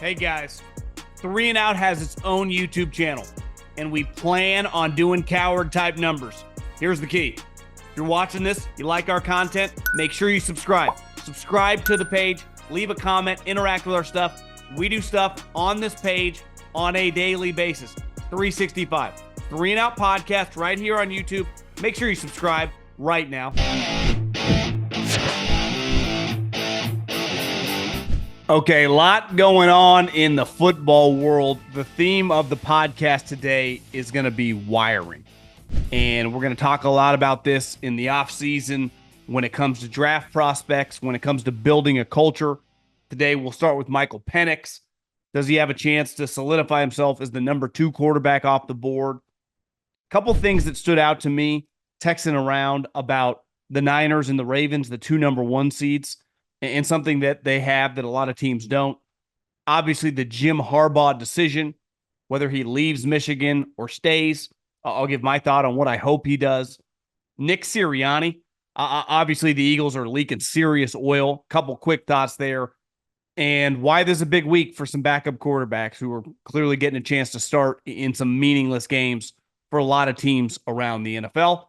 Hey guys, Three and Out has its own YouTube channel, and we plan on doing coward type numbers. Here's the key. If you're watching this, you like our content, make sure you subscribe. Subscribe to the page, leave a comment, interact with our stuff. We do stuff on this page on a daily basis. 365. Three and Out podcast right here on YouTube. Make sure you subscribe right now. Okay, a lot going on in the football world. The theme of the podcast today is going to be wiring. And we're going to talk a lot about this in the offseason when it comes to draft prospects, when it comes to building a culture. Today, we'll start with Michael Penix. Does he have a chance to solidify himself as the number 2 quarterback off the board? A couple things that stood out to me texting around about the Niners and the Ravens, the 2 number 1 seeds. And something that they have that a lot of teams don't. Obviously, the Jim Harbaugh decision, whether he leaves Michigan or stays. I'll give my thought on what I hope he does. Nick Sirianni. Obviously, the Eagles are leaking serious oil. Couple quick thoughts there. And why there's a big week for some backup quarterbacks who are clearly getting a chance to start in some meaningless games for a lot of teams around the NFL.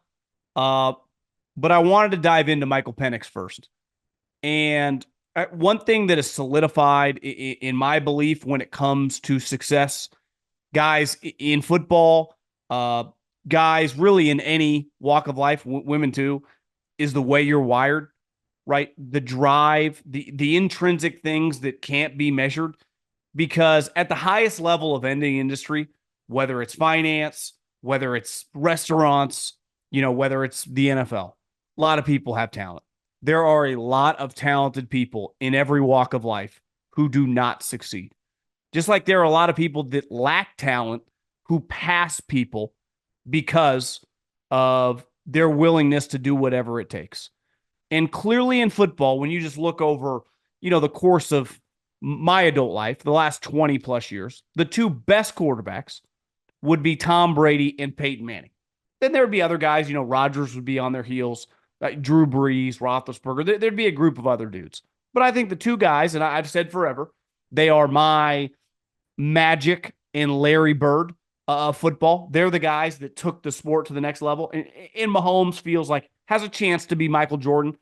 But I wanted to dive into Michael Penix first. And one thing that is solidified in my belief when it comes to success, guys in football, guys really in any walk of life, women too, is the way you're wired, right? The drive, the intrinsic things that can't be measured. Because at the highest level of any industry, whether it's finance, whether it's restaurants, whether it's the NFL, a lot of people have talent. There are a lot of talented people in every walk of life who do not succeed. Just like there are a lot of people that lack talent who pass people because of their willingness to do whatever it takes. And clearly in football, when you just look over, the course of my adult life, the last 20 plus years, the 2 best quarterbacks would be Tom Brady and Peyton Manning. Then there would be other guys, Rodgers would be on their heels. Like Drew Brees, Roethlisberger, there'd be a group of other dudes. But I think the 2 guys, and I've said forever, they are my Magic and Larry Bird of football. They're the guys that took the sport to the next level. And Mahomes feels like has a chance to be Michael Jordan.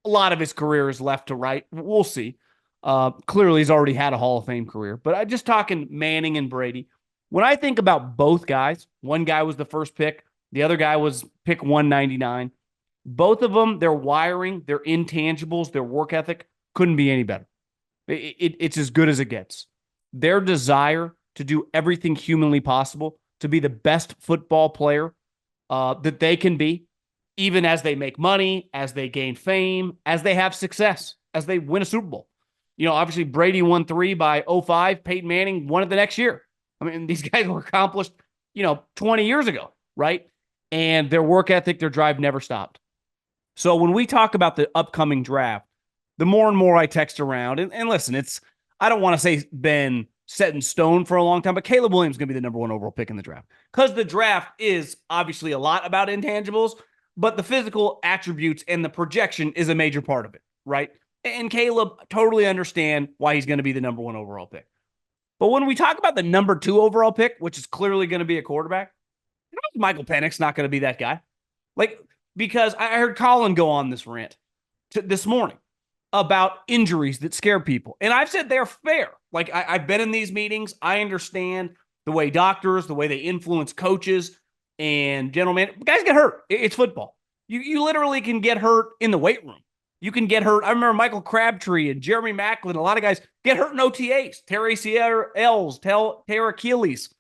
A lot of his career is left to right. We'll see. Clearly, he's already had a Hall of Fame career. But I'm just talking Manning and Brady. When I think about both guys, one guy was the first pick. The other guy was pick 199. Both of them, their wiring, their intangibles, their work ethic couldn't be any better. It's as good as it gets. Their desire to do everything humanly possible to be the best football player that they can be, even as they make money, as they gain fame, as they have success, as they win a Super Bowl. Obviously Brady won 3 by 05. Peyton Manning won it the next year. I mean, these guys were accomplished, 20 years ago, right? And their work ethic, their drive never stopped. So when we talk about the upcoming draft, the more and more I text around, and listen, I don't want to say been set in stone for a long time, but Caleb Williams is going to be the number 1 overall pick in the draft. Because the draft is obviously a lot about intangibles, but the physical attributes and the projection is a major part of it, right? And Caleb, totally understand why he's going to be the number 1 overall pick. But when we talk about the number 2 overall pick, which is clearly going to be a quarterback, Michael Penix not going to be that guy. Because I heard Colin go on this rant this morning about injuries that scare people. And I've said they're fair. I've been in these meetings. I understand the way doctors, the way they influence coaches and general man. Guys get hurt. It's football. You literally can get hurt in the weight room. You can get hurt. I remember Michael Crabtree and Jeremy Maclin. A lot of guys get hurt in OTAs. Tear ACLs, tear Achilles.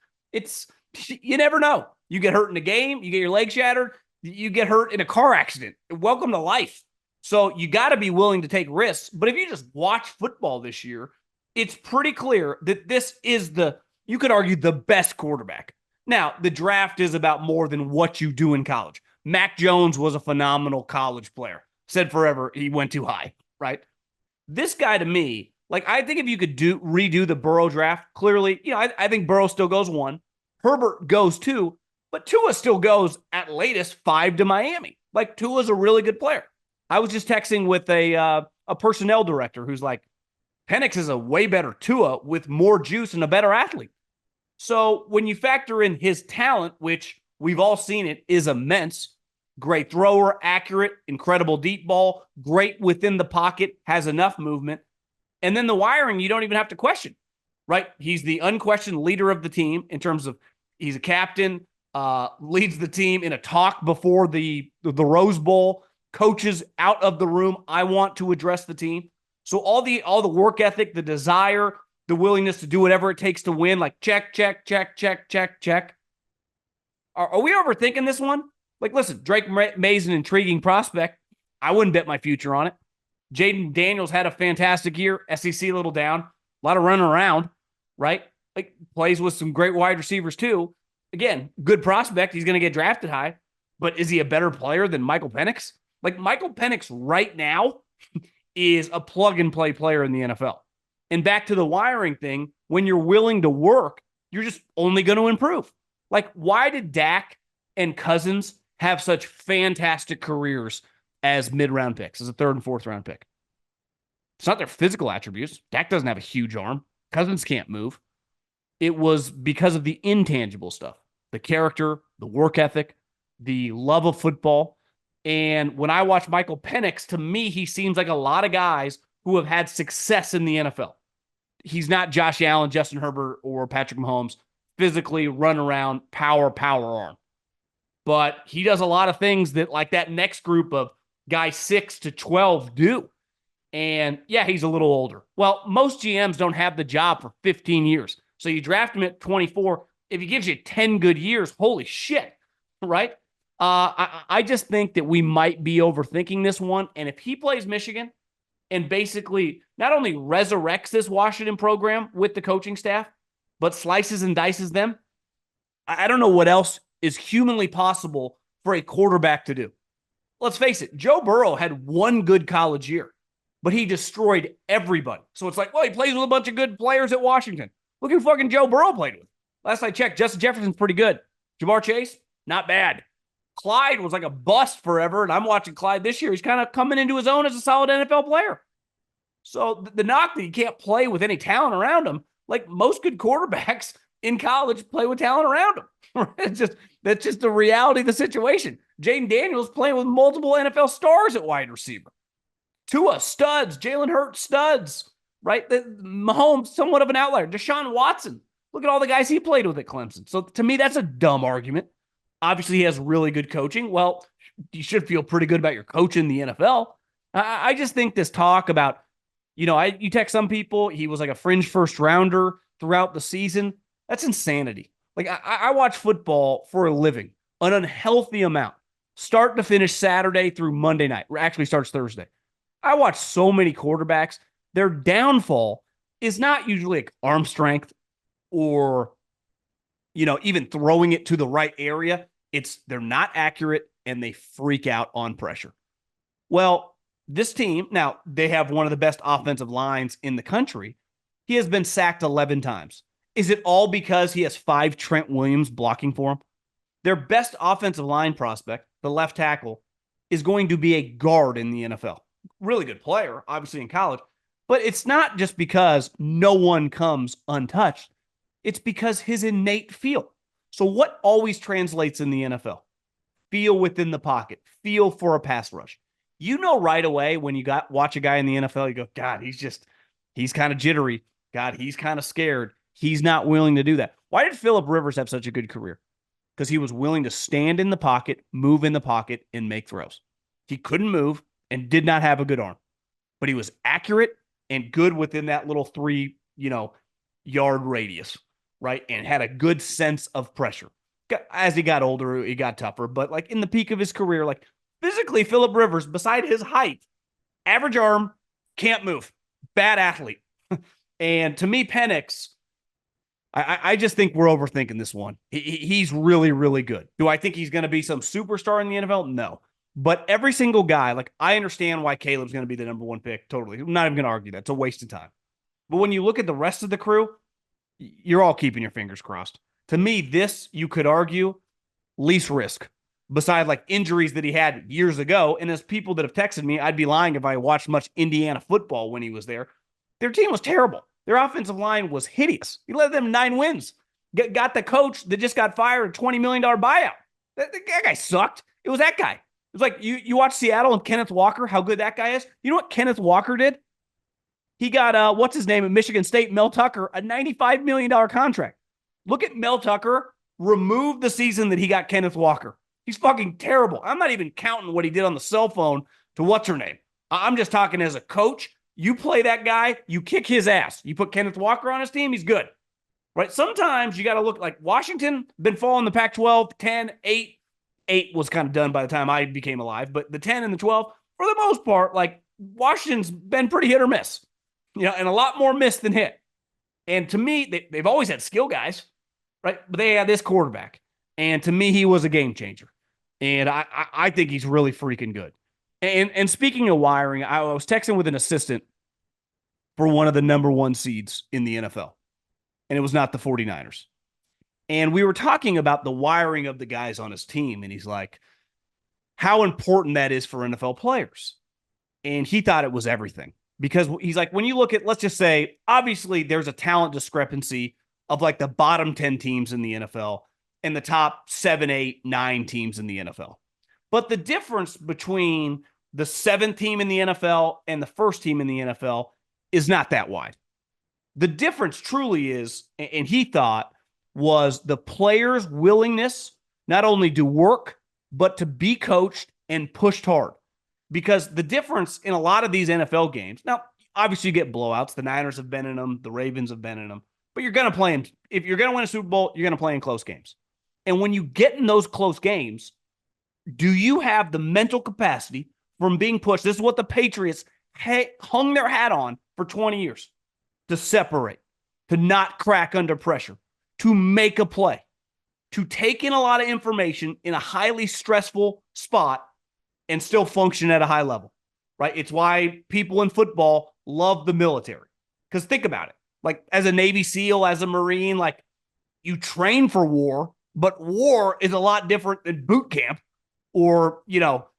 You never know. You get hurt in a game. You get your leg shattered. You get hurt in a car accident. Welcome to life. So you got to be willing to take risks. But if you just watch football this year, it's pretty clear that this is you could argue, the best quarterback. Now, the draft is about more than what you do in college. Mac Jones was a phenomenal college player. Said forever he went too high, right? This guy to me, I think if you could redo the Burrow draft, clearly, I think Burrow still goes 1. Herbert goes 2. But Tua still goes at latest 5 to Miami. Tua's a really good player. I was just texting with a personnel director who's like, Penix is a way better Tua with more juice and a better athlete. So when you factor in his talent, which we've all seen it is immense, great thrower, accurate, incredible deep ball, great within the pocket, has enough movement. And then the wiring, you don't even have to question, right? He's the unquestioned leader of the team in terms of he's a captain, leads the team in a talk before the Rose Bowl, coaches out of the room. I want to address the team. So all the work ethic, the desire, the willingness to do whatever it takes to win, like check, check, check, check, check, check. Are we overthinking this one? Like, listen, Drake May's an intriguing prospect. I wouldn't bet my future on it. Jaden Daniels had a fantastic year. SEC a little down. A lot of running around, right? Like, plays with some great wide receivers too. Again, good prospect. He's going to get drafted high. But is he a better player than Michael Penix? Like, Michael Penix right now is a plug-and-play player in the NFL. And back to the wiring thing, when you're willing to work, you're just only going to improve. Like, why did Dak and Cousins have such fantastic careers as mid-round picks, as a third and fourth round pick? It's not their physical attributes. Dak doesn't have a huge arm. Cousins can't move. It was because of the intangible stuff, the character, the work ethic, the love of football. And when I watch Michael Penix, to me, he seems like a lot of guys who have had success in the NFL. He's not Josh Allen, Justin Herbert, or Patrick Mahomes, physically run around, power arm. But he does a lot of things that like that next group of guys 6 to 12 do. And yeah, he's a little older. Well, most GMs don't have the job for 15 years. So you draft him at 24. If he gives you 10 good years, holy shit, right? I just think that we might be overthinking this one. And if he plays Michigan and basically not only resurrects this Washington program with the coaching staff, but slices and dices them, I don't know what else is humanly possible for a quarterback to do. Let's face it, Joe Burrow had one good college year, but he destroyed everybody. So it's like, well, he plays with a bunch of good players at Washington. Look who fucking Joe Burrow played with. Last I checked, Justin Jefferson's pretty good. Jamar Chase, not bad. Clyde was like a bust forever, and I'm watching Clyde this year. He's kind of coming into his own as a solid NFL player. So the knock that he can't play with any talent around him, like most good quarterbacks in college play with talent around him. That's just the reality of the situation. Jaden Daniels playing with multiple NFL stars at wide receiver. Tua, studs. Jalen Hurts, studs. Right? Mahomes, somewhat of an outlier. Deshaun Watson. Look at all the guys he played with at Clemson. So to me, that's a dumb argument. Obviously, he has really good coaching. Well, you should feel pretty good about your coach in the NFL. I just think this talk about, you text some people, he was like a fringe first rounder throughout the season. That's insanity. Like, I watch football for a living, an unhealthy amount, start to finish Saturday through Monday night. Actually starts Thursday. I watch so many quarterbacks. Their downfall is not usually like arm strength or, even throwing it to the right area. It's they're not accurate and they freak out on pressure. Well, this team, now they have one of the best offensive lines in the country. He has been sacked 11 times. Is it all because he has 5 Trent Williams blocking for him? Their best offensive line prospect, the left tackle, is going to be a guard in the NFL. Really good player, obviously in college. But it's not just because no one comes untouched. It's because his innate feel. So what always translates in the NFL? Feel within the pocket. Feel for a pass rush. Right away when you watch a guy in the NFL, you go, God, he's kind of jittery. God, he's kind of scared. He's not willing to do that. Why did Phillip Rivers have such a good career? Because he was willing to stand in the pocket, move in the pocket, and make throws. He couldn't move and did not have a good arm. But he was accurate and good within that little 3, yard radius, right? And had a good sense of pressure. As he got older, he got tougher. But like in the peak of his career, like physically, Phillip Rivers, beside his height, average arm, can't move. Bad athlete. And to me, Penix, I just think we're overthinking this one. He's really, really good. Do I think he's going to be some superstar in the NFL? No. But every single guy, like I understand why Caleb's going to be the number 1 pick. Totally. I'm not even going to argue that. It's a waste of time. But when you look at the rest of the crew, you're all keeping your fingers crossed. To me, this, you could argue, least risk. Beside like injuries that he had years ago. And as people that have texted me, I'd be lying if I watched much Indiana football when he was there. their team was terrible. Their offensive line was hideous. He led them 9 wins. Got the coach that just got fired a $20 million buyout. That guy sucked. It was that guy. It was like you watch Seattle and Kenneth Walker, how good that guy is. You know what Kenneth Walker did? He got, what's his name at Michigan State, Mel Tucker, a $95 million contract. Look at Mel Tucker. Remove the season that he got Kenneth Walker. He's fucking terrible. I'm not even counting what he did on the cell phone to what's her name. I'm just talking as a coach. You play that guy, you kick his ass. You put Kenneth Walker on his team, he's good. Right? Sometimes you got to look like Washington, been following the Pac-12, 10, 8. 8 was kind of done by the time I became alive, but the 10 and the 12, for the most part, like Washington's been pretty hit or miss, and a lot more miss than hit. And to me, they've always had skill guys, right? But they had this quarterback. And to me, he was a game changer. And I think he's really freaking good. And speaking of wiring, I was texting with an assistant for one of the number 1 seeds in the NFL. And it was not the 49ers. And we were talking about the wiring of the guys on his team. And he's like, how important that is for NFL players. And he thought it was everything. Because he's like, when you look at, let's just say, obviously there's a talent discrepancy of like the bottom 10 teams in the NFL and the top 7, 8, 9 teams in the NFL. But the difference between the 7th team in the NFL and the first team in the NFL is not that wide. The difference truly is, and he thought, was the players' willingness not only to work, but to be coached and pushed hard. Because the difference in a lot of these NFL games, now, obviously you get blowouts. The Niners have been in them. The Ravens have been in them. But you're going to play them. If you're going to win a Super Bowl, you're going to play in close games. And when you get in those close games, do you have the mental capacity from being pushed? This is what the Patriots hung their hat on for 20 years. To separate, to not crack under pressure, to make a play, to take in a lot of information in a highly stressful spot and still function at a high level, right? It's why people in football love the military. Because think about it. Like as a Navy SEAL, as a Marine, like you train for war, but war is a lot different than boot camp or,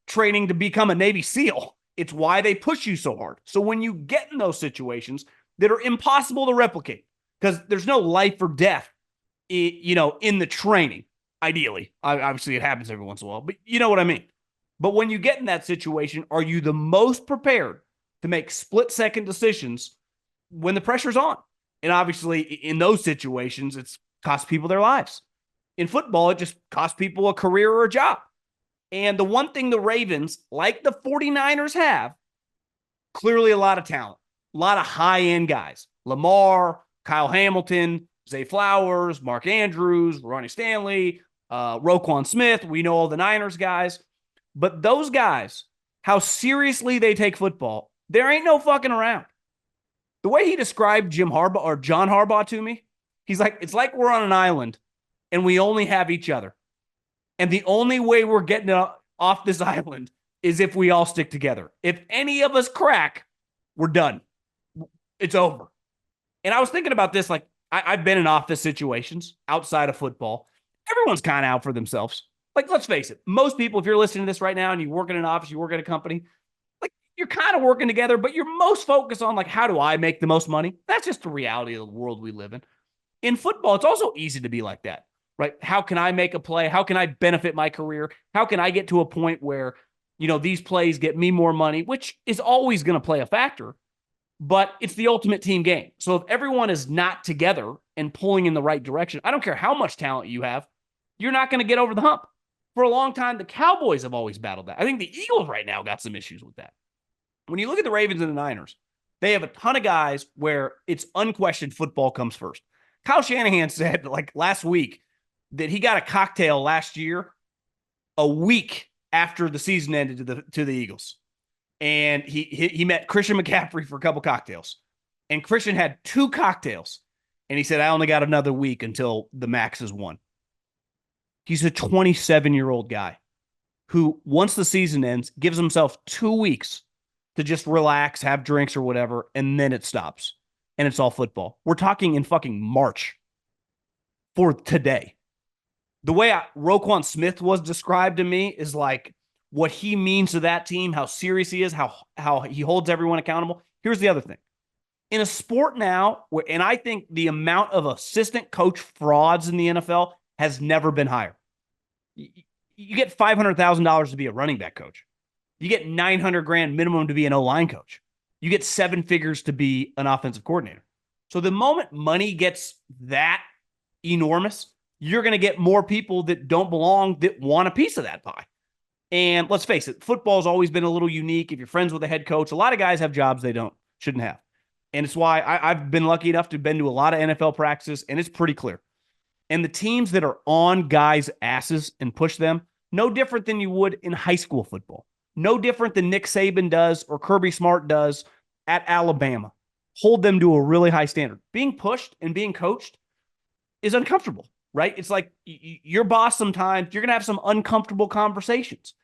training to become a Navy SEAL. It's why they push you so hard. So when you get in those situations that are impossible to replicate, because there's no life or death, in the training, ideally. Obviously, it happens every once in a while, but you know what I mean. But when you get in that situation, are you the most prepared to make split-second decisions when the pressure's on? And obviously, in those situations, it's cost people their lives. In football, it just costs people a career or a job. And the one thing the Ravens, like the 49ers have, clearly a lot of talent. A lot of high-end guys. Lamar, Kyle Hamilton, Zay Flowers, Mark Andrews, Ronnie Stanley, Roquan Smith. We know all the Niners guys. But those guys, how seriously they take football, there ain't no fucking around. The way he described Jim Harbaugh or John Harbaugh to me, he's like, it's like we're on an island and we only have each other. And the only way we're getting off this island is if we all stick together. If any of us crack, we're done. It's over. And I was thinking about this, like I've been in office situations outside of football. Everyone's kind of out for themselves. Like, let's face it. Most people, if you're listening to this right now and you work in an office, you work at a company, like you're kind of working together, but you're most focused on like, how do I make the most money? That's just the reality of the world we live in. In football, it's also easy to be like that, right? How can I make a play? How can I benefit my career? How can I get to a point where, these plays get me more money, which is always going to play a factor. But it's the ultimate team game. So if everyone is not together and pulling in the right direction, I don't care how much talent you have, you're not going to get over the hump. For a long time, the Cowboys have always battled that. I think the Eagles right now got some issues with that. When you look at the Ravens and the Niners, they have a ton of guys where it's unquestioned football comes first. Kyle Shanahan said like last week that he got a cocktail last year a week after the season ended to the Eagles. And he met Christian McCaffrey for a couple cocktails. And Christian had 2 cocktails. And he said, I only got another week until the max is 1. He's a 27-year-old guy who, once the season ends, gives himself 2 weeks to just relax, have drinks or whatever, and then it stops. And it's all football. We're talking in fucking March for today. The way Roquan Smith was described to me is like, what he means to that team, how serious he is, how he holds everyone accountable. Here's the other thing. In a sport now, and I think the amount of assistant coach frauds in the NFL has never been higher. You get $500,000 to be a running back coach. You get $900,000 minimum to be an O-line coach. You get 7 figures to be an offensive coordinator. So the moment money gets that enormous, you're going to get more people that don't belong that want a piece of that pie. And let's face it, football's always been a little unique. If you're friends with a head coach, a lot of guys have jobs they shouldn't have. And it's why I've been lucky enough to have been to a lot of NFL practices, and it's pretty clear. And the teams that are on guys' asses and push them, no different than you would in high school football. No different than Nick Saban does or Kirby Smart does at Alabama. Hold them to a really high standard. Being pushed and being coached is uncomfortable, right? It's like your boss sometimes, you're going to have some uncomfortable conversations.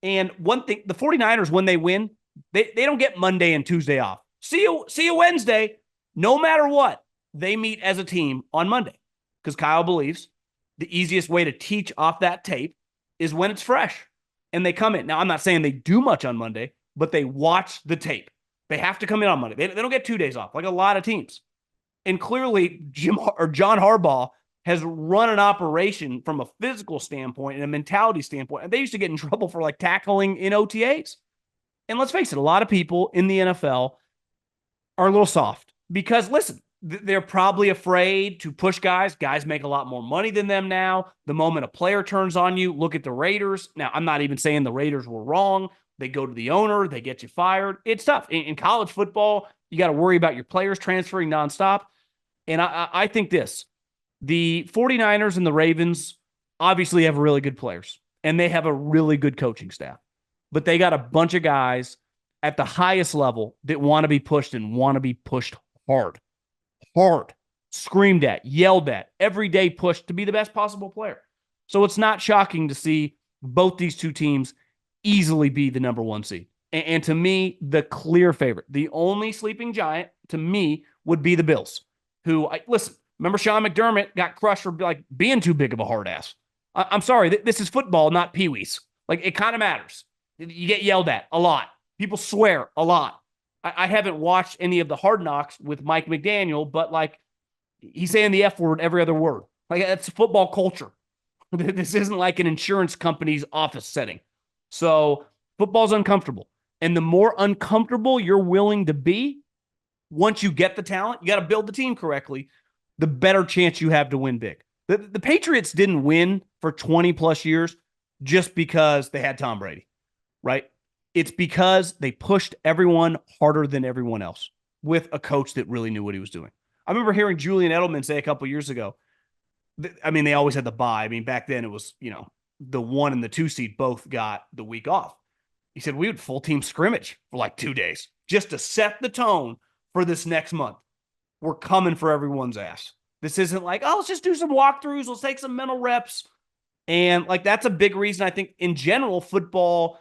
And one thing, the 49ers, when they win, they don't get Monday and Tuesday off. See you Wednesday. No matter what, they meet as a team on Monday because Kyle believes the easiest way to teach off that tape is when it's fresh. And they come in. Now, I'm not saying they do much on Monday, but they watch the tape. They have to come in on Monday. They don't get 2 days off like a lot of teams. And clearly, John Harbaugh has run an operation from a physical standpoint and a mentality standpoint. And they used to get in trouble for like tackling in OTAs. And let's face it, a lot of people in the NFL are a little soft because, listen, they're probably afraid to push guys. Guys make a lot more money than them now. The moment a player turns on you, look at the Raiders. Now, I'm not even saying the Raiders were wrong. They go to the owner. They get you fired. It's tough. In college football, you got to worry about your players transferring nonstop. And I think this. The 49ers and the Ravens obviously have really good players, and they have a really good coaching staff. But they got a bunch of guys at the highest level that want to be pushed and want to be pushed hard, screamed at, yelled at, every day pushed to be the best possible player. So it's not shocking to see both these two teams easily be the number 1 seed. And to me, the clear favorite, the only sleeping giant to me would be the Bills, who, listen, remember Sean McDermott got crushed for like being too big of a hard ass. I'm sorry, this is football, not Pee-wees. Like, it kind of matters. You get yelled at a lot. People swear a lot. I haven't watched any of the Hard Knocks with Mike McDaniel, but like he's saying the F word every other word. Like, that's football culture. This isn't like an insurance company's office setting. So football's uncomfortable. And the more uncomfortable you're willing to be, once you get the talent, you got to build the team correctly, the better chance you have to win big. The Patriots didn't win for 20 plus years just because they had Tom Brady, right? It's because they pushed everyone harder than everyone else with a coach that really knew what he was doing. I remember hearing Julian Edelman say a couple years ago, I mean, they always had the bye. I mean, back then it was, the 1 and the 2 seed both got the week off. He said, we would full team scrimmage for like 2 days just to set the tone for this next month. We're coming for everyone's ass. This isn't like, oh, let's just do some walkthroughs. Let's take some mental reps. And like, that's a big reason I think in general, football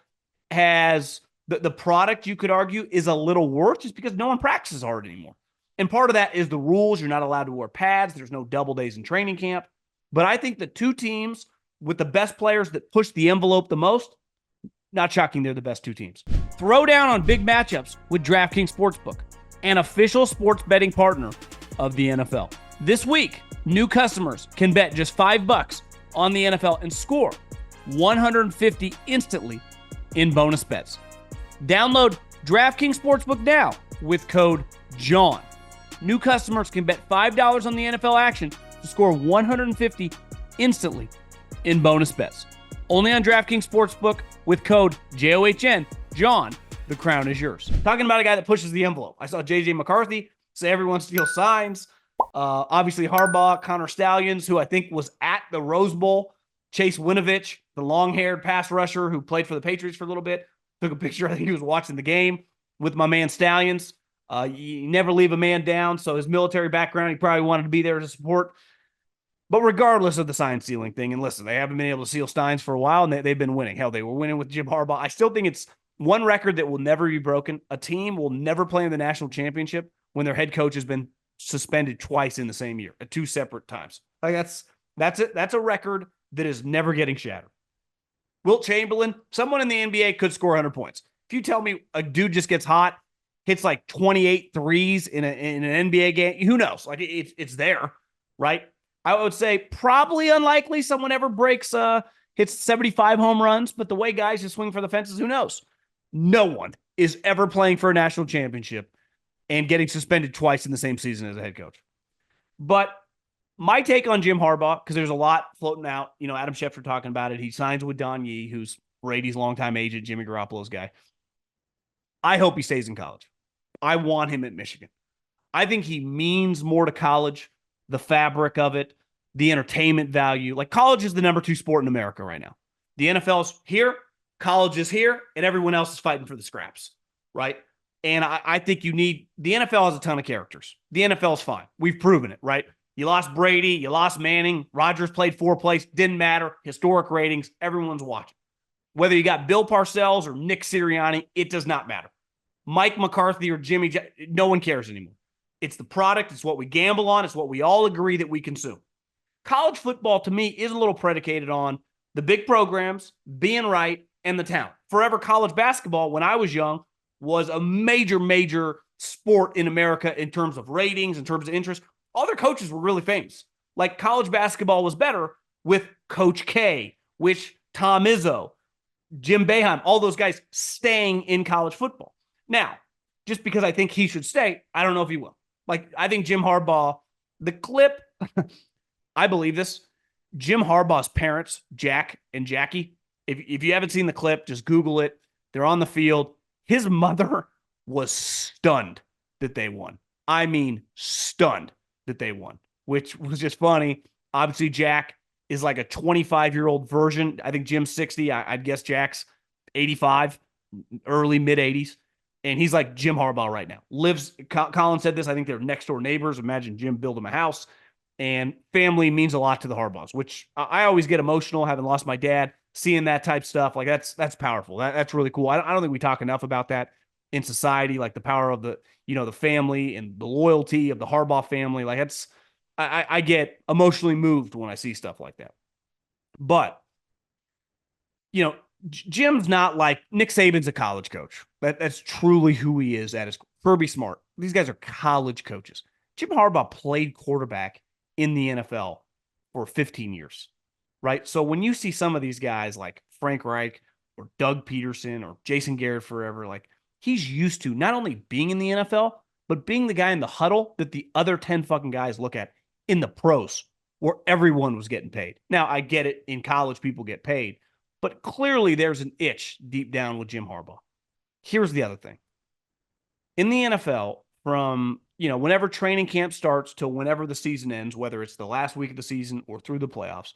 has the product, you could argue, is a little worse just because no one practices hard anymore. And part of that is the rules. You're not allowed to wear pads. There's no double days in training camp. But I think the 2 teams with the best players that push the envelope the most, not shocking, they're the best 2 teams. Throw down on big matchups with DraftKings Sportsbook, an official sports betting partner of the NFL. This week, new customers can bet just $5 on the NFL and score $150 instantly in bonus bets. Download DraftKings Sportsbook now with code JOHN. New customers can bet $5 on the NFL action to score $150 instantly in bonus bets. Only on DraftKings Sportsbook with code JOHN. John, the crown is yours. Talking about a guy that pushes the envelope. I saw J.J. McCarthy say everyone steals signs. Obviously Harbaugh, Connor Stallions, who I think was at the Rose Bowl. Chase Winovich, the long-haired pass rusher who played for the Patriots for a little bit, took a picture. I think he was watching the game with my man Stallions. You never leave a man down, so his military background, he probably wanted to be there to support. But regardless of the sign stealing thing, and listen, they haven't been able to steal signs for a while, and they've been winning. Hell, they were winning with Jim Harbaugh. I still think it's one record that will never be broken. A team will never play in the national championship when their head coach has been suspended twice in the same year at 2 separate times. Like that's it. That's a record that is never getting shattered. Wilt Chamberlain, someone in the NBA could score 100 points. If you tell me a dude just gets hot hits like 28 threes in an NBA game. Who knows? Like it's there, right? I would say probably unlikely someone ever hits 75 home runs, but the way guys just swing for the fences, who knows? No one is ever playing for a national championship and getting suspended twice in the same season as a head coach. But my take on Jim Harbaugh, because there's a lot floating out, Adam Schefter talking about it. He signs with Don Yee, who's Brady's longtime agent, Jimmy Garoppolo's guy. I hope he stays in college. I want him at Michigan. I think he means more to college, the fabric of it, the entertainment value. Like college is the number 2 sport in America right now. The NFL's here, college is here, and everyone else is fighting for the scraps, right? And I think the NFL has a ton of characters. The NFL's fine. We've proven it, right? You lost Brady, you lost Manning, Rodgers played 4 plays, didn't matter. Historic ratings, everyone's watching. Whether you got Bill Parcells or Nick Sirianni, it does not matter. Mike McCarthy or no one cares anymore. It's the product. It's what we gamble on. It's what we all agree that we consume. College football, to me, is a little predicated on the big programs, being right, and the talent. Forever college basketball, when I was young, was a major, major sport in America in terms of ratings, in terms of interest. All their coaches were really famous. Like college basketball was better with Coach K, which Tom Izzo, Jim Boeheim, all those guys staying in college football. Now, just because I think he should stay, I don't know if he will. Like, I think Jim Harbaugh, the clip, I believe this, Jim Harbaugh's parents, Jack and Jackie, if you haven't seen the clip, just Google it. They're on the field. His mother was stunned that they won. I mean, stunned that they won, which was just funny. Obviously, Jack is like a 25-year-old version. I think Jim's 60. I'd guess Jack's 85, early, mid-80s. And he's like Jim Harbaugh right now. Colin said this, I think they're next door neighbors. Imagine Jim build him a house. And family means a lot to the Harbaughs, which I always get emotional, having lost my dad, seeing that type stuff. Like that's powerful. That's really cool. I don't think we talk enough about that in society, like the power of the family and the loyalty of the Harbaugh family. Like I get emotionally moved when I see stuff like that. But, Jim's not like Nick Saban's a college coach. That's truly who he is at his Kirby Smart. These guys are college coaches. Jim Harbaugh played quarterback in the NFL for 15 years, right? So when you see some of these guys like Frank Reich or Doug Peterson or Jason Garrett forever, like he's used to not only being in the NFL, but being the guy in the huddle that the other 10 fucking guys look at in the pros where everyone was getting paid. Now, I get it. In college, people get paid. But clearly there's an itch deep down with Jim Harbaugh. Here's the other thing. In the NFL, from whenever training camp starts till whenever the season ends, whether it's the last week of the season or through the playoffs,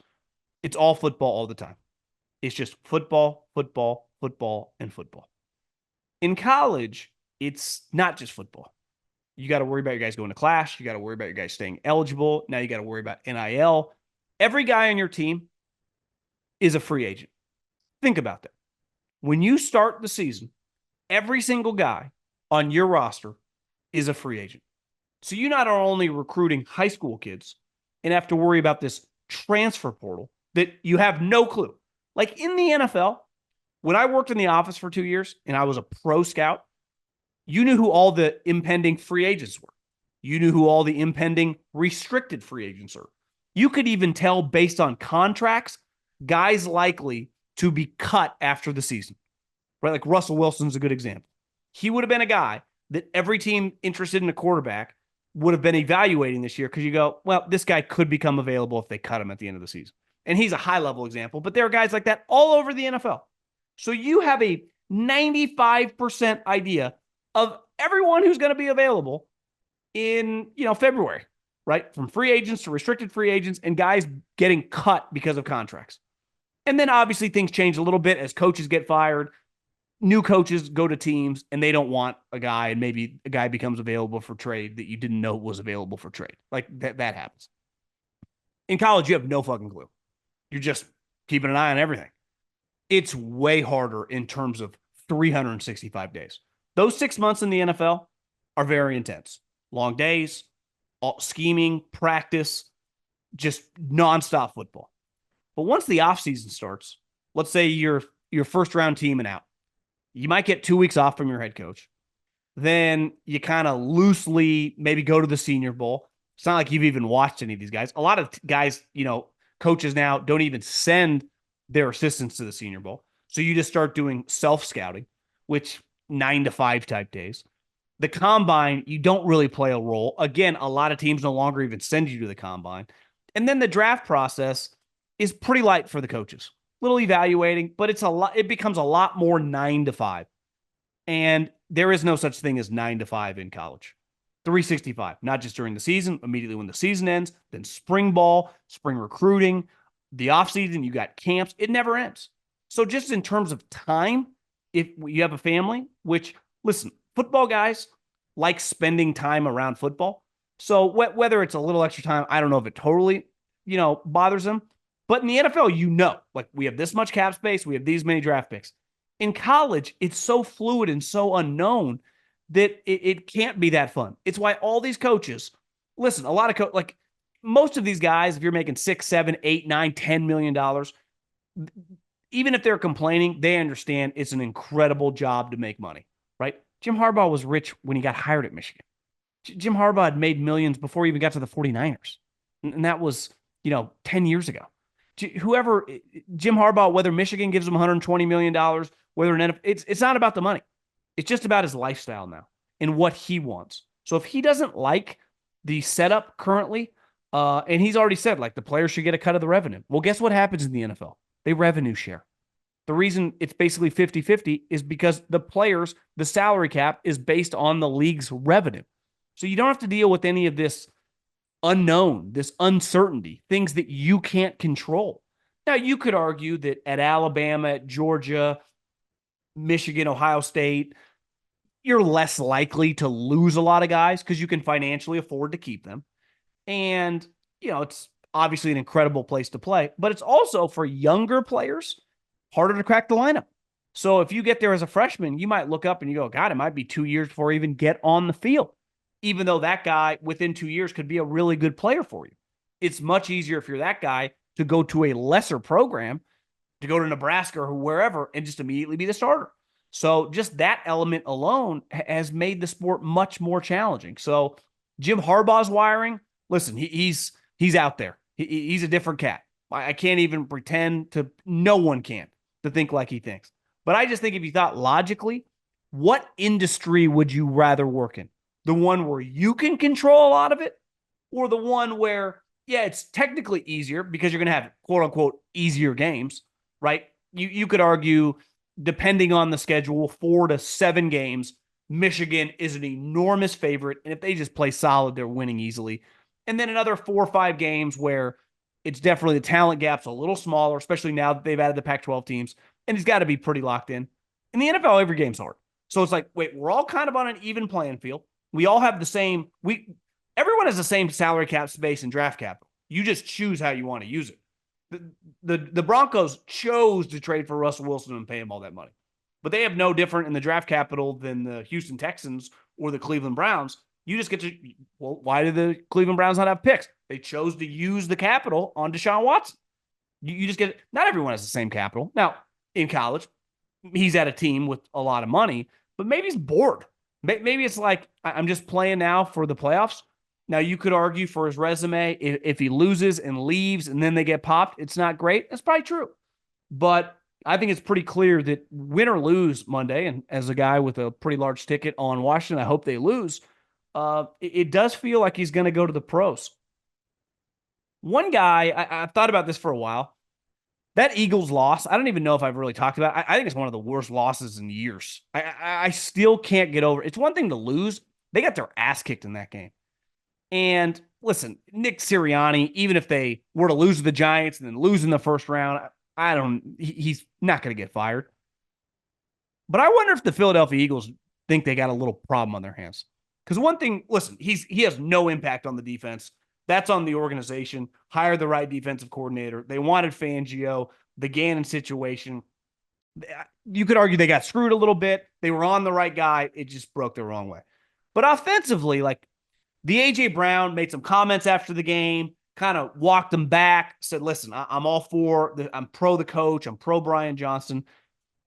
it's all football all the time. It's just football, football, football, and football. In college, it's not just football. You got to worry about your guys going to class. You got to worry about your guys staying eligible. Now you got to worry about NIL. Every guy on your team is a free agent. Think about that. When you start the season, every single guy on your roster is a free agent. So you not only recruiting high school kids and have to worry about this transfer portal that you have no clue. Like in the NFL, when I worked in the office for 2 years and I was a pro scout, you knew who all the impending free agents were. You knew who all the impending restricted free agents are. You could even tell based on contracts, guys likely to be cut after the season, right? Like Russell Wilson's a good example. He would have been a guy that every team interested in a quarterback would have been evaluating this year because you go, well, this guy could become available if they cut him at the end of the season. And he's a high-level example, but there are guys like that all over the NFL. So you have a 95% idea of everyone who's going to be available in, February, right? From free agents to restricted free agents and guys getting cut because of contracts. And then obviously things change a little bit as coaches get fired. New coaches go to teams and they don't want a guy, and maybe a guy becomes available for trade that you didn't know was available for trade. Like that happens. In college, you have no fucking clue. You're just keeping an eye on everything. It's way harder in terms of 365 days. Those 6 months in the NFL are very intense. Long days, scheming, practice, just nonstop football. But once the offseason starts, let's say you're your first round team and out. You might get 2 weeks off from your head coach. Then you kind of loosely maybe go to the Senior Bowl. It's not like you've even watched any of these guys. A lot of guys, coaches now don't even send their assistants to the Senior Bowl. So you just start doing self scouting, which 9 to 5 type days. The combine, you don't really play a role. Again, a lot of teams no longer even send you to the combine. And then the draft process is pretty light for the coaches. Little evaluating, but it becomes a lot more 9 to 5. And there is no such thing as 9 to 5 in college. 365, not just during the season, immediately when the season ends, then spring ball, spring recruiting, the offseason, you got camps. It never ends. So just in terms of time, if you have a family, which, listen, football guys like spending time around football. So whether it's a little extra time, I don't know if it totally, bothers them. But in the NFL, like we have this much cap space, we have these many draft picks. In college, it's so fluid and so unknown that it can't be that fun. It's why all these coaches, listen, a lot of like most of these guys, if you're making $6, $7, $8, $9, $10 million, even if they're complaining, they understand it's an incredible job to make money, right? Jim Harbaugh was rich when he got hired at Michigan. Jim Harbaugh had made millions before he even got to the 49ers. And that was, 10 years ago. Whoever, Jim Harbaugh, whether Michigan gives him $120 million, whether an NFL, it's not about the money. It's just about his lifestyle now and what he wants. So if he doesn't like the setup currently, and he's already said, like, the players should get a cut of the revenue. Well, guess what happens in the NFL? They revenue share. The reason it's basically 50-50 is because the players, the salary cap is based on the league's revenue. So you don't have to deal with any of this unknown, this uncertainty, things that you can't control. Now, you could argue that at Alabama, at Georgia, Michigan, Ohio State, you're less likely to lose a lot of guys because you can financially afford to keep them. And, it's obviously an incredible place to play, but it's also for younger players harder to crack the lineup. So if you get there as a freshman, you might look up and you go, God, it might be 2 years before I even get on the field, even though that guy within 2 years could be a really good player for you. It's much easier if you're that guy to go to a lesser program, to go to Nebraska or wherever and just immediately be the starter. So just that element alone has made the sport much more challenging. So Jim Harbaugh's wiring, listen, he's out there. He's a different cat. I can't even pretend to, no one can, to think like he thinks. But I just think if you thought logically, what industry would you rather work in? The one where you can control a lot of it, or the one where, yeah, it's technically easier because you're going to have quote unquote easier games, right? You could argue, depending on the schedule, 4 to 7 games, Michigan is an enormous favorite. And if they just play solid, they're winning easily. And then another 4 or 5 games where it's definitely the talent gap's a little smaller, especially now that they've added the Pac-12 teams. And he's got to be pretty locked in. In the NFL, every game's hard. So it's like, wait, we're all kind of on an even playing field. We all have the same, everyone has the same salary cap space and draft capital. You just choose how you want to use it. The Broncos chose to trade for Russell Wilson and pay him all that money. But they have no different in the draft capital than the Houston Texans or the Cleveland Browns. You just get to, well, why do the Cleveland Browns not have picks? They chose to use the capital on Deshaun Watson. You just get, not everyone has the same capital. Now, in college, he's at a team with a lot of money, but maybe he's bored. Maybe it's like, I'm just playing now for the playoffs. Now, you could argue for his resume, if he loses and leaves and then they get popped, it's not great. That's probably true. But I think it's pretty clear that win or lose Monday, and as a guy with a pretty large ticket on Washington, I hope they lose. It does feel like he's going to go to the pros. One guy, I've thought about this for a while. That Eagles loss, I don't even know if I've really talked about it. I think it's one of the worst losses in years. I still can't get over it. It's one thing to lose. They got their ass kicked in that game. And listen, Nick Sirianni, even if they were to lose to the Giants and then lose in the first round, he's not going to get fired. But I wonder if the Philadelphia Eagles think they got a little problem on their hands. Because one thing, listen, he has no impact on the defense. That's on the organization. Hire the right defensive coordinator. They wanted Fangio, the Gannon situation. You could argue they got screwed a little bit. They were on the right guy. It just broke the wrong way. But offensively, like, the A.J. Brown made some comments after the game, kind of walked them back, said, listen, I'm all for, I'm pro the coach, I'm pro Brian Johnson.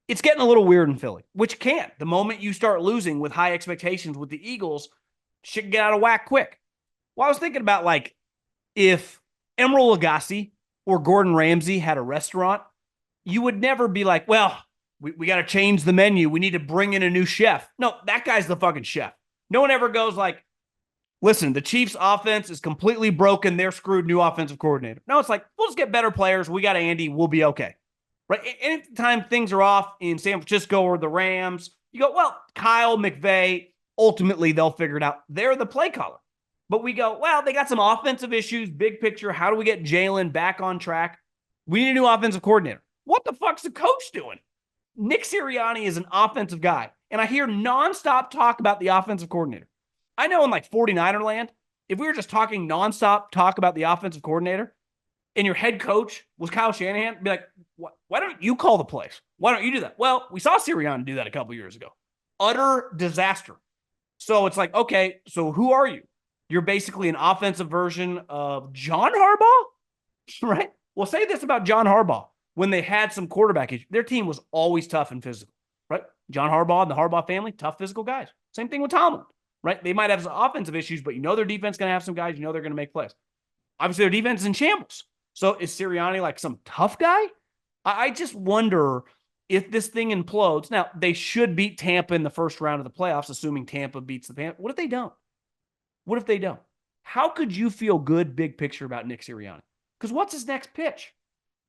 It's getting a little weird in Philly, which can. The moment you start losing with high expectations with the Eagles, shit can get out of whack quick. Well, I was thinking about like if Emeril Lagasse or Gordon Ramsay had a restaurant, you would never be like, well, we got to change the menu. We need to bring in a new chef. No, that guy's the fucking chef. No one ever goes like, listen, the Chiefs offense is completely broken. They're screwed. New offensive coordinator. No, it's like, we'll just get better players. We got Andy. We'll be okay. Right? Anytime things are off in San Francisco or the Rams, you go, well, Kyle McVay, ultimately they'll figure it out. They're the play caller. But we go, well, they got some offensive issues, big picture. How do we get Jalen back on track? We need a new offensive coordinator. What the fuck's the coach doing? Nick Sirianni is an offensive guy. And I hear nonstop talk about the offensive coordinator. I know in like 49er land, if we were just talking nonstop talk about the offensive coordinator and your head coach was Kyle Shanahan, be like, why don't you call the plays? Why don't you do that? Well, we saw Sirianni do that a couple years ago. Utter disaster. So it's like, okay, so who are you? You're basically an offensive version of John Harbaugh, right? Well, say this about John Harbaugh. When they had some quarterback issues, their team was always tough and physical, right? John Harbaugh and the Harbaugh family, tough physical guys. Same thing with Tomlin, right? They might have some offensive issues, but you know their defense is going to have some guys. You know they're going to make plays. Obviously, their defense is in shambles. So is Sirianni like some tough guy? I just wonder if this thing implodes. Now, they should beat Tampa in the first round of the playoffs, assuming Tampa beats the Panthers. What if they don't? What if they don't? How could you feel good, big picture about Nick Sirianni? Because what's his next pitch,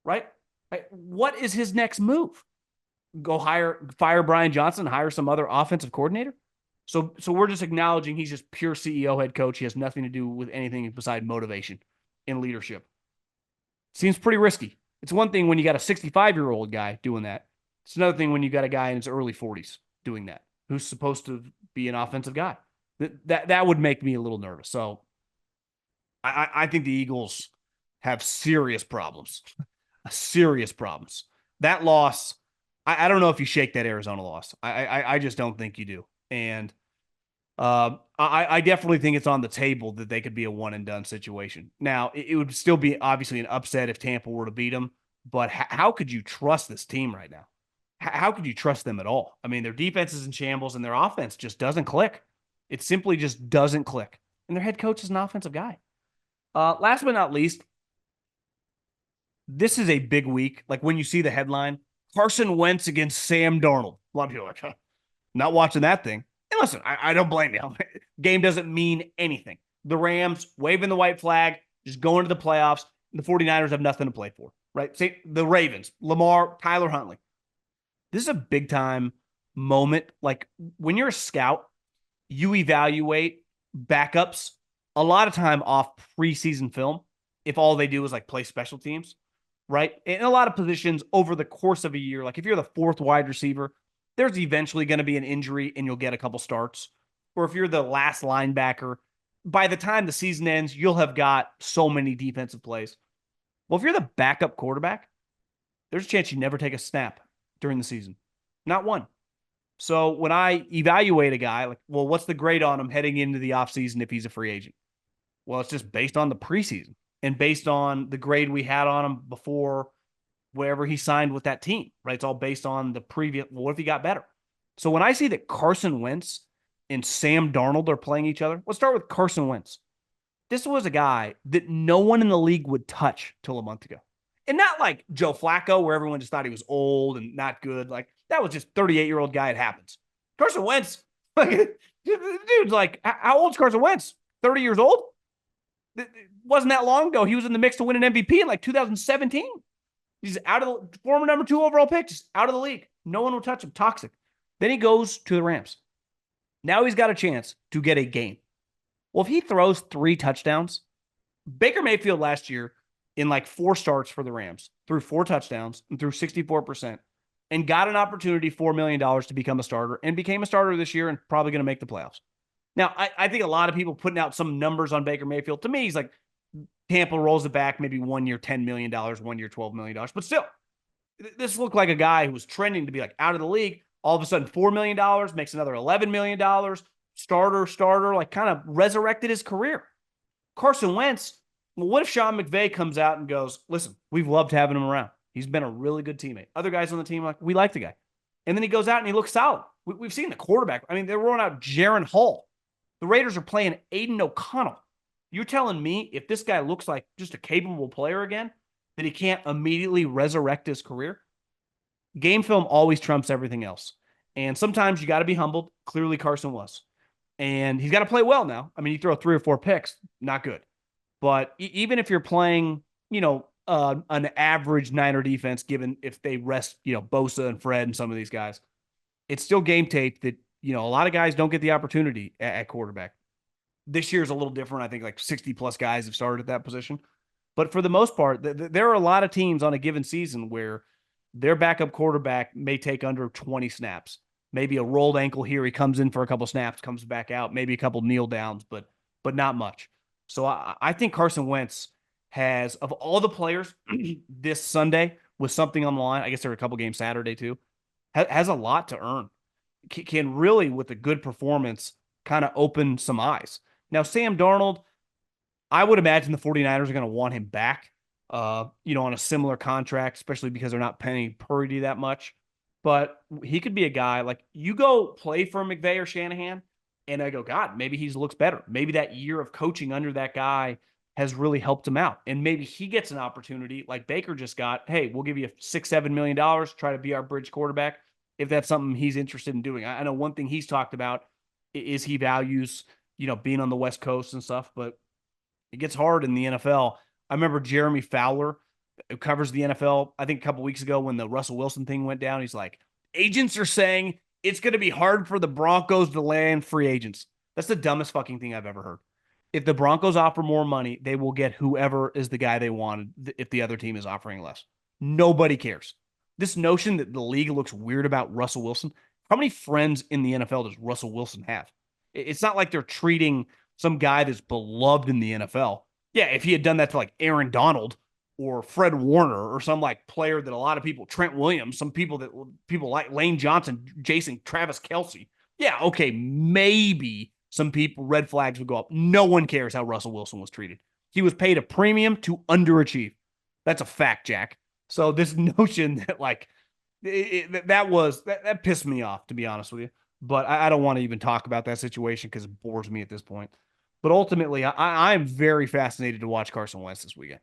right? What is his next move? Go fire Brian Johnson, hire some other offensive coordinator? So we're just acknowledging he's just pure CEO head coach. He has nothing to do with anything besides motivation and leadership. Seems pretty risky. It's one thing when you got a 65-year-old guy doing that. It's another thing when you got a guy in his early 40s doing that, who's supposed to be an offensive guy. That would make me a little nervous. So I think the Eagles have serious problems. Serious problems. That loss, I don't know if you shake that Arizona loss. I just don't think you do. And I definitely think it's on the table that they could be a one-and-done situation. Now, it would still be obviously an upset if Tampa were to beat them, but how could you trust this team right now? How could you trust them at all? I mean, their defense is in shambles and their offense just doesn't click. It simply just doesn't click. And their head coach is an offensive guy. Last but not least, this is a big week. Like when you see the headline, Carson Wentz against Sam Darnold. A lot of people are like, huh, not watching that thing. And listen, I don't blame you. Game doesn't mean anything. The Rams waving the white flag, just going to the playoffs. The 49ers have nothing to play for, right? Say the Ravens, Lamar, Tyler Huntley. This is a big time moment. Like when you're a scout, you evaluate backups a lot of time off preseason film if all they do is like play special teams, right? In a lot of positions over the course of a year, like if you're the fourth wide receiver, there's eventually going to be an injury and you'll get a couple starts. Or if you're the last linebacker, by the time the season ends, you'll have got so many defensive plays. Well, if you're the backup quarterback, there's a chance you never take a snap during the season. Not one. So when I evaluate a guy, like, well, what's the grade on him heading into the offseason if he's a free agent? Well, it's just based on the preseason and based on the grade we had on him before wherever he signed with that team, right? It's all based on the previous. Well, what if he got better? So when I see that Carson Wentz and Sam Darnold are playing each other, let's start with Carson Wentz. This was a guy that no one in the league would touch till a month ago. And not like Joe Flacco, where everyone just thought he was old and not good. Like, that was just 38-year-old guy. It happens. Carson Wentz, dude's like, how old is Carson Wentz? 30 years old? It wasn't that long ago. He was in the mix to win an MVP in like 2017. He's out of the former number 2 overall pick, just out of the league. No one will touch him. Toxic. Then he goes to the Rams. Now he's got a chance to get a game. Well, if he throws 3 touchdowns, Baker Mayfield last year in like 4 starts for the Rams, threw 4 touchdowns and threw 64%, and got an opportunity, $4 million to become a starter, and became a starter this year and probably going to make the playoffs. Now, I think a lot of people putting out some numbers on Baker Mayfield. To me, he's like, Tampa rolls it back, maybe 1 year, $10 million, 1 year, $12 million. But still, this looked like a guy who was trending to be like out of the league. All of a sudden, $4 million, makes another $11 million, starter, like kind of resurrected his career. Carson Wentz, well, what if Sean McVay comes out and goes, listen, we've loved having him around. He's been a really good teammate. Other guys on the team are like, we like the guy. And then he goes out and he looks solid. We've seen the quarterback. I mean, they're rolling out Jaron Hall. The Raiders are playing Aiden O'Connell. You're telling me if this guy looks like just a capable player again, that he can't immediately resurrect his career? Game film always trumps everything else. And sometimes you got to be humbled. Clearly, Carson was. And he's got to play well now. I mean, you throw 3 or 4 picks, not good. But even if you're playing, an average Niner defense, given if they rest, Bosa and Fred and some of these guys, it's still game tape that, a lot of guys don't get the opportunity at quarterback. This year is a little different. I think like 60 plus guys have started at that position. But for the most part, there are a lot of teams on a given season where their backup quarterback may take under 20 snaps. Maybe a rolled ankle here. He comes in for a couple snaps, comes back out, maybe a couple kneel downs, but not much. So I think Carson Wentz has, of all the players this Sunday with something on the line, I guess there are a couple games Saturday too, has a lot to earn. Can really, with a good performance, kind of open some eyes. Now, Sam Darnold, I would imagine the 49ers are going to want him back, on a similar contract, especially because they're not paying Purdy that much. But he could be a guy like you go play for McVay or Shanahan, and I go, God, maybe he looks better. Maybe that year of coaching under that guy has really helped him out. And maybe he gets an opportunity like Baker just got. Hey, we'll give you $6-7 million, try to be our bridge quarterback if that's something he's interested in doing. I know one thing he's talked about is he values, being on the West Coast and stuff, but it gets hard in the NFL. I remember Jeremy Fowler, who covers the NFL, I think a couple weeks ago when the Russell Wilson thing went down, he's like, agents are saying it's going to be hard for the Broncos to land free agents. That's the dumbest fucking thing I've ever heard. If the Broncos offer more money, they will get whoever is the guy they wanted if the other team is offering less. Nobody cares. This notion that the league looks weird about Russell Wilson, how many friends in the NFL does Russell Wilson have? It's not like they're treating some guy that's beloved in the NFL. Yeah, if he had done that to like Aaron Donald or Fred Warner or some like player that a lot of people, Trent Williams, some people like Lane Johnson, Jason, Travis Kelce. Yeah, okay, maybe some people, red flags would go up. No one cares how Russell Wilson was treated. He was paid a premium to underachieve. That's a fact, Jack. So this notion that like that pissed me off, to be honest with you. But I don't want to even talk about that situation because it bores me at this point. But ultimately, I'm very fascinated to watch Carson Wentz this weekend.